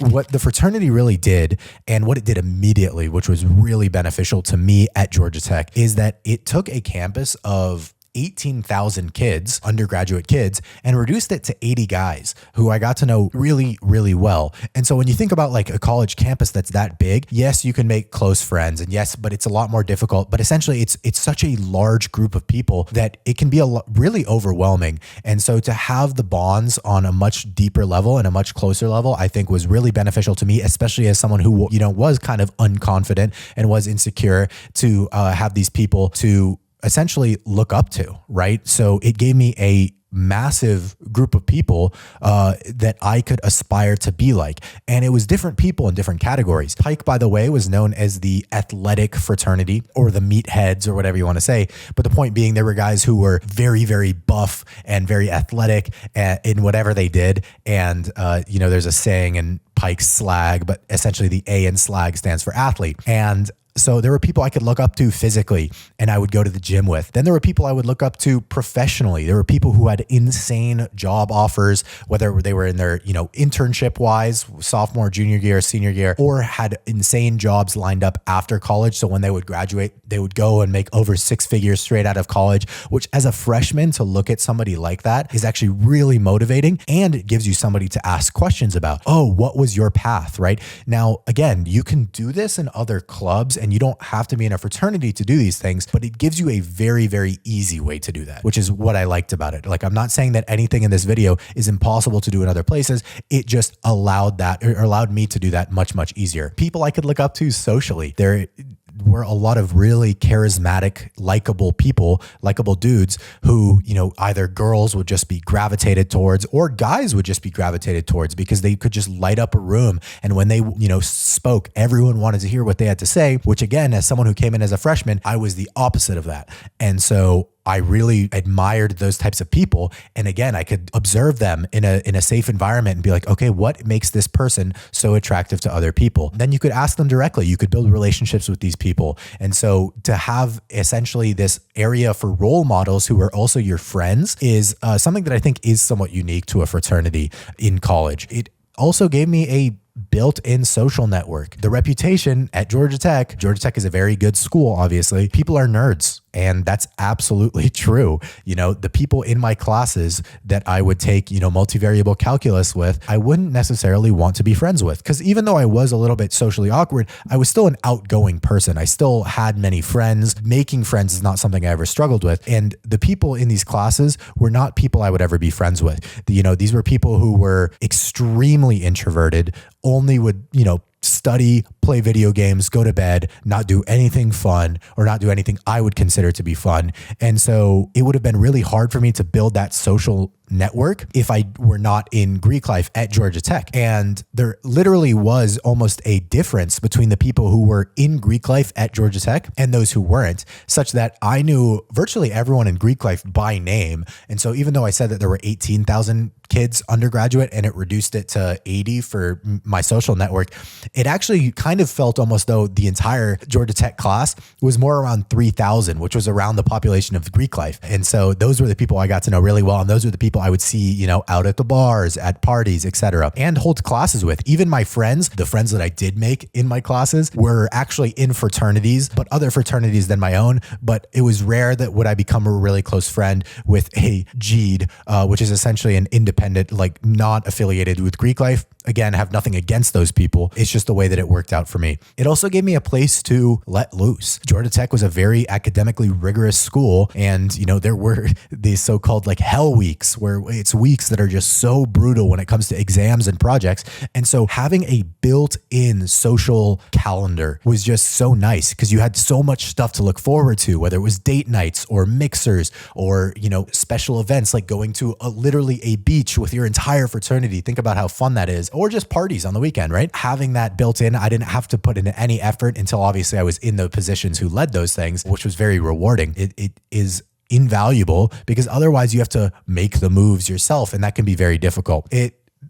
what the fraternity really did and what it did immediately, which was really beneficial to me at Georgia Tech, is that it took a campus of 18,000 kids, undergraduate kids, and reduced it to 80 guys who I got to know really, really well. And so when you think about like a college campus that's that big, yes, you can make close friends, and yes, but it's a lot more difficult. But essentially it's such a large group of people that it can be really overwhelming. And so to have the bonds on a much deeper level and a much closer level, I think was really beneficial to me, especially as someone who, was kind of unconfident and was insecure, to have these people to essentially look up to, right? So it gave me a massive group of people that I could aspire to be like. And it was different people in different categories. Pike, by the way, was known as the athletic fraternity, or the meatheads, or whatever you want to say. But the point being, there were guys who were very, very buff and very athletic in whatever they did. And, there's a saying in Pike's slag, but essentially the A in slag stands for athlete. And so there were people I could look up to physically and I would go to the gym with. Then there were people I would look up to professionally. There were people who had insane job offers, whether they were in their, internship wise, sophomore, junior year, senior year, or had insane jobs lined up after college. So when they would graduate, they would go and make over 6 figures straight out of college, which as a freshman, to look at somebody like that is actually really motivating. And it gives you somebody to ask questions about. Oh, what was your path, right? Now, again, you can do this in other clubs, and you don't have to be in a fraternity to do these things, but it gives you a very, very easy way to do that, which is what I liked about it. Like, I'm not saying that anything in this video is impossible to do in other places. It just allowed me to do that much, much easier. People I could look up to socially. There were a lot of really charismatic, likable people, likable dudes who, either girls would just be gravitated towards, or guys would just be gravitated towards, because they could just light up a room. And when they, spoke, everyone wanted to hear what they had to say, which again, as someone who came in as a freshman, I was the opposite of that. And so I really admired those types of people. And again, I could observe them in a safe environment and be like, okay, what makes this person so attractive to other people? Then you could ask them directly. You could build relationships with these people. And so to have essentially this area for role models who are also your friends is something that I think is somewhat unique to a fraternity in college. It also gave me a built-in social network. The reputation at Georgia Tech is a very good school, obviously. People are nerds. And that's absolutely true. The people in my classes that I would take, multivariable calculus with, I wouldn't necessarily want to be friends with. Because even though I was a little bit socially awkward, I was still an outgoing person. I still had many friends. Making friends is not something I ever struggled with. And the people in these classes were not people I would ever be friends with. These were people who were extremely introverted, only would, study, play video games, go to bed, not do anything fun, or not do anything I would consider to be fun. And so it would have been really hard for me to build that social network if I were not in Greek life at Georgia Tech. And there literally was almost a difference between the people who were in Greek life at Georgia Tech and those who weren't, such that I knew virtually everyone in Greek life by name. And so even though I said that there were 18,000 kids undergraduate and it reduced it to 80 for my social network, it actually kind of felt almost though the entire Georgia Tech class was more around 3,000, which was around the population of Greek life. And so those were the people I got to know really well. And those were the people I would see, out at the bars, at parties, etc., and hold classes with. Even my friends, the friends that I did make in my classes, were actually in fraternities, but other fraternities than my own. But it was rare that would I become a really close friend with a GED, which is essentially an independent, like not affiliated with Greek life. Again, have nothing against those people. It's just the way that it worked out for me. It also gave me a place to let loose. Georgia Tech was a very academically rigorous school. And, there were these so-called like hell weeks where it's weeks that are just so brutal when it comes to exams and projects. And so having a built-in social calendar was just so nice because you had so much stuff to look forward to, whether it was date nights or mixers or, special events like going to literally a beach with your entire fraternity. Think about how fun that is. Or just parties on the weekend, right? Having that built in, I didn't have to put in any effort until obviously I was in the positions who led those things, which was very rewarding. It is invaluable because otherwise you have to make the moves yourself and that can be very difficult.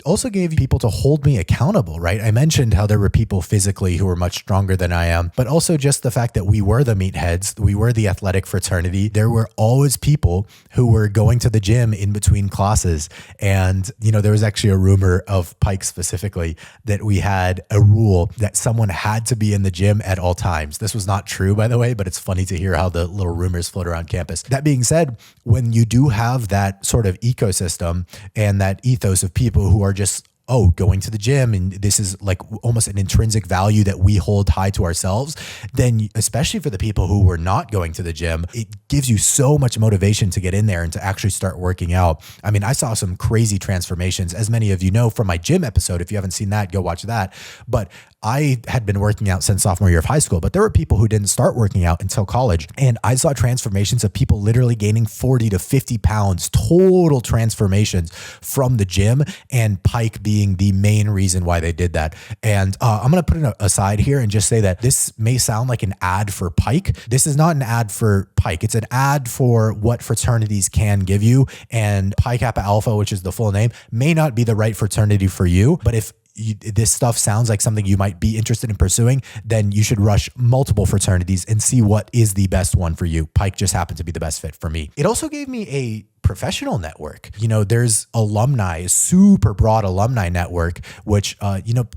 also gave people to hold me accountable, right? I mentioned how there were people physically who were much stronger than I am, but also just the fact that we were the meatheads, we were the athletic fraternity. There were always people who were going to the gym in between classes. And, there was actually a rumor of Pike specifically that we had a rule that someone had to be in the gym at all times. This was not true, by the way, but it's funny to hear how the little rumors float around campus. That being said, when you do have that sort of ecosystem and that ethos of people who are just going to the gym, and this is like almost an intrinsic value that we hold high to ourselves, then especially for the people who were not going to the gym, it gives you so much motivation to get in there and to actually start working out. I mean, I saw some crazy transformations, as many of you know from my gym episode. If you haven't seen that, go watch that. But I had been working out since sophomore year of high school, but there were people who didn't start working out until college. And I saw transformations of people literally gaining 40 to 50 pounds, total transformations from the gym, and Pike being the main reason why they did that. And I'm going to put it aside here and just say that this may sound like an ad for Pike. This is not an ad for Pike. It's an ad for what fraternities can give you. And Pi Kappa Alpha, which is the full name, may not be the right fraternity for you. But if this stuff sounds like something you might be interested in pursuing, then you should rush multiple fraternities and see what is the best one for you. Pike just happened to be the best fit for me. It also gave me a professional network. There's alumni, a super broad alumni network, which,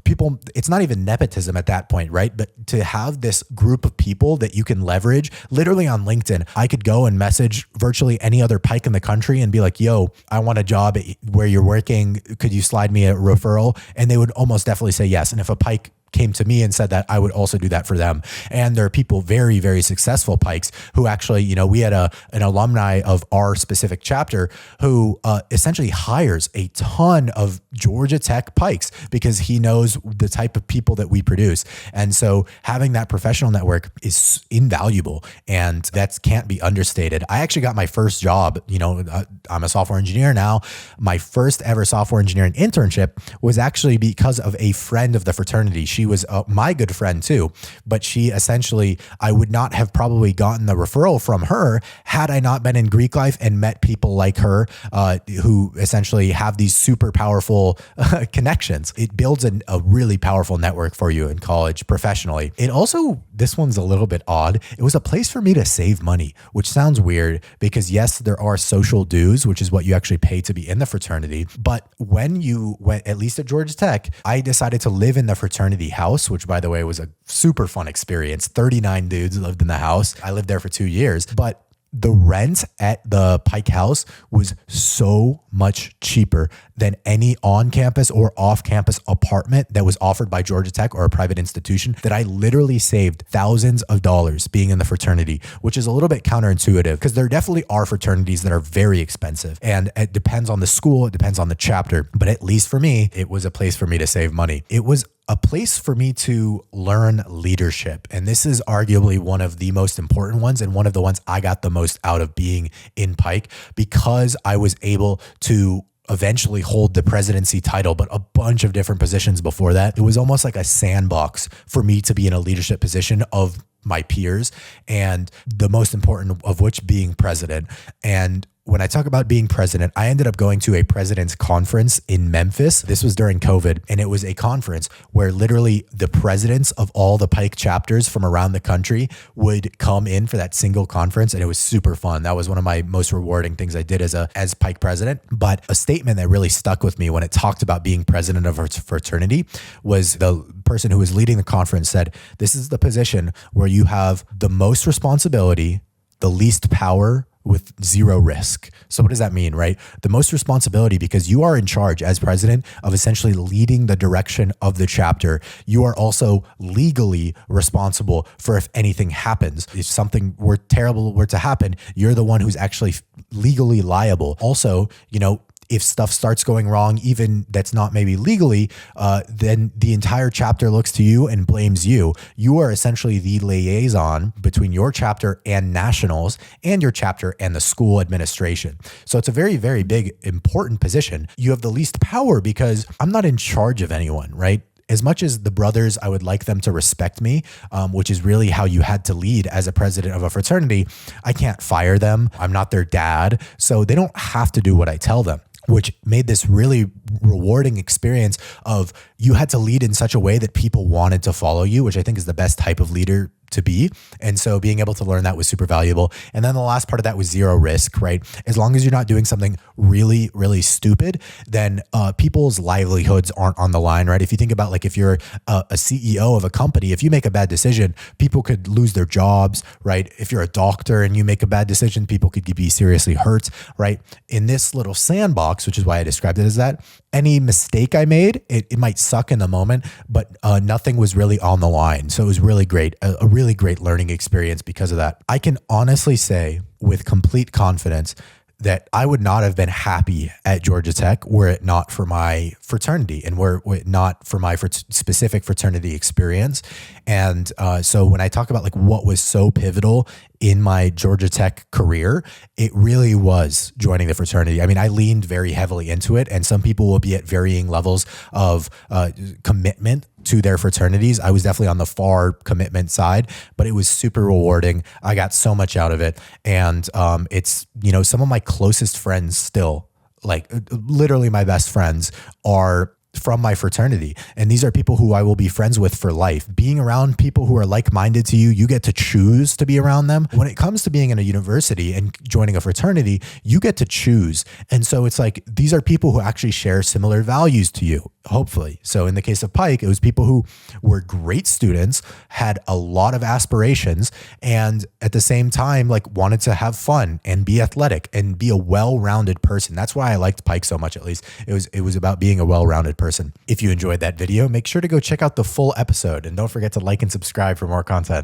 people, it's not even nepotism at that point, right? But to have this group of people that you can leverage literally on LinkedIn, I could go and message virtually any other Pike in the country and be like, yo, I want a job where you're working. Could you slide me a referral? And they would almost definitely say yes. And if a Pike came to me and said that, I would also do that for them. And there are people, very, very successful Pikes, who actually, we had an alumni of our specific chapter who essentially hires a ton of Georgia Tech Pikes because he knows the type of people that we produce. And so having that professional network is invaluable, and that can't be understated. I actually got my first job, I'm a software engineer now. My first ever software engineering internship was actually because of a friend of the fraternity. She was my good friend too, but she essentially, I would not have probably gotten the referral from her had I not been in Greek life and met people like her who essentially have these super powerful connections. It builds a really powerful network for you in college professionally. It also, this one's a little bit odd. It was a place for me to save money, which sounds weird because yes, there are social dues, which is what you actually pay to be in the fraternity. But when you went, at least at Georgia Tech, I decided to live in the fraternity house, which by the way was a super fun experience. 39 dudes lived in the house. I lived there for 2 years, but the rent at the Pike House was so much cheaper than any on-campus or off-campus apartment that was offered by Georgia Tech or a private institution, that I literally saved thousands of dollars being in the fraternity, which is a little bit counterintuitive because there definitely are fraternities that are very expensive, and it depends on the school, it depends on the chapter, but at least for me, it was a place for me to save money. It was a place for me to learn leadership. And this is arguably one of the most important ones, and one of the ones I got the most out of being in Pike, because I was able to eventually hold the presidency title, but a bunch of different positions before that. It was almost like a sandbox for me to be in a leadership position of my peers, and the most important of which being president. And when I talk about being president, I ended up going to a president's conference in Memphis. This was during COVID, and it was a conference where literally the presidents of all the Pike chapters from around the country would come in for that single conference, and it was super fun. That was one of my most rewarding things I did as Pike president. But a statement that really stuck with me when it talked about being president of a fraternity was the person who was leading the conference said, "This is the position where you have the most responsibility, the least power, with zero risk." So what does that mean, right? The most responsibility because you are in charge as president of essentially leading the direction of the chapter. You are also legally responsible for if anything happens. If something terrible were to happen, you're the one who's actually legally liable. Also, if stuff starts going wrong, even that's not maybe legally, then the entire chapter looks to you and blames you. You are essentially the liaison between your chapter and nationals and your chapter and the school administration. So it's a very, very big, important position. You have the least power because I'm not in charge of anyone, right? As much as the brothers, I would like them to respect me, which is really how you had to lead as a president of a fraternity. I can't fire them. I'm not their dad. So they don't have to do what I tell them. which made this really rewarding experience of you had to lead in such a way that people wanted to follow you, which I think is the best type of leader to be. And so being able to learn that was super valuable. And then the last part of that was zero risk, right? As long as you're not doing something really, really stupid, then people's livelihoods aren't on the line, right? If you think about like if you're a CEO of a company, if you make a bad decision, people could lose their jobs, right? If you're a doctor and you make a bad decision, people could be seriously hurt, right? In this little sandbox, which is why I described it as that, any mistake I made, it might suck in the moment, but nothing was really on the line. So it was really great, a really great learning experience because of that. I can honestly say with complete confidence that I would not have been happy at Georgia Tech were it not for my fraternity and were it not for my specific fraternity experience. And so when I talk about like what was so pivotal in my Georgia Tech career, it really was joining the fraternity. I mean, I leaned very heavily into it, and some people will be at varying levels of commitment to their fraternities. I was definitely on the far commitment side, but it was super rewarding. I got so much out of it. And it's, you know, some of my closest friends still, like literally my best friends, are from my fraternity. And these are people who I will be friends with for life. Being around people who are like-minded to you, you get to choose to be around them. When it comes to being in a university and joining a fraternity, you get to choose. And so it's like, these are people who actually share similar values to you, hopefully. So in the case of Pike, it was people who were great students, had a lot of aspirations, and at the same time, like wanted to have fun and be athletic and be a well-rounded person. That's why I liked Pike so much, at least. It was about being a well-rounded person. If you enjoyed that video, make sure to go check out the full episode, and don't forget to like and subscribe for more content.